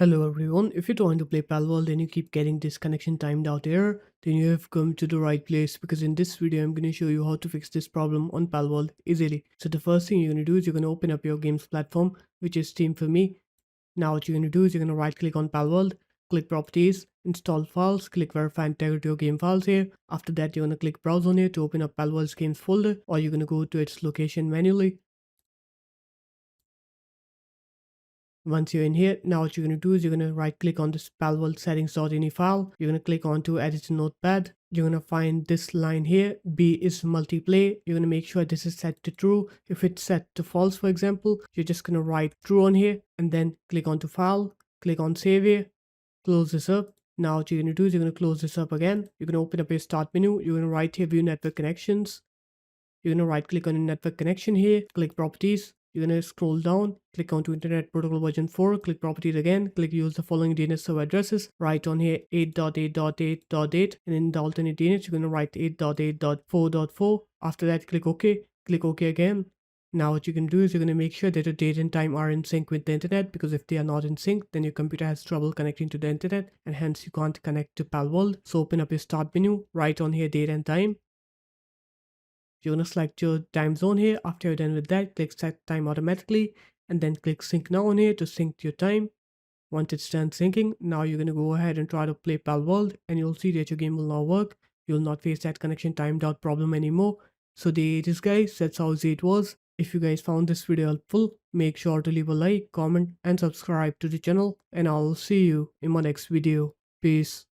Hello everyone, if you're trying to play PalWorld and you keep getting this connection timed out error, then you have come to the right place because in this video I'm going to show you how to fix this problem on PalWorld easily. So the first thing you're going to do is you're going to open up your games platform, which is Steam for me. Now what you're going to do is you're going to right click on PalWorld, click properties, install files, click verify integrity of game files here. After that you're going to click browse on here to open up PalWorld's games folder, or you're going to go to its location manually. Once you're in here, now what you're going to do is you're going to right click on this palworld settings.ini file. You're going to click on to edit notepad. You're going to find this line here, B is multiplay. You're going to make sure this is set to true. If it's set to false, for example, you're just going to write true on here and then click on to file, click on save here, close this up. Now what you're going to do is you're going to close this up again. You're going to open up your start menu. You're going to right here, view network connections. You're going to right click on your network connection here, click properties. You're going to scroll down, click onto Internet Protocol version 4, click properties again, click use the following DNS server addresses, write on here 8.8.8.8, and in the alternate DNS, you're going to write 8.8.4.4. After that, click OK again. Now what you can do is you're going to make sure that your date and time are in sync with the internet, because if they are not in sync, then your computer has trouble connecting to the internet and hence you can't connect to PalWorld. So open up your start menu, write on here date and time. You're going to select your time zone here. After you're done with that, click set time automatically and then click sync now on here to sync your time. Once it's done syncing, now you're going to go ahead and try to play PalWorld and you'll see that your game will now work. You'll not face that connection timed out problem anymore. So there it is guys, that's how easy it was. If you guys found this video helpful, make sure to leave a like, comment and subscribe to the channel, and I'll see you in my next video. Peace.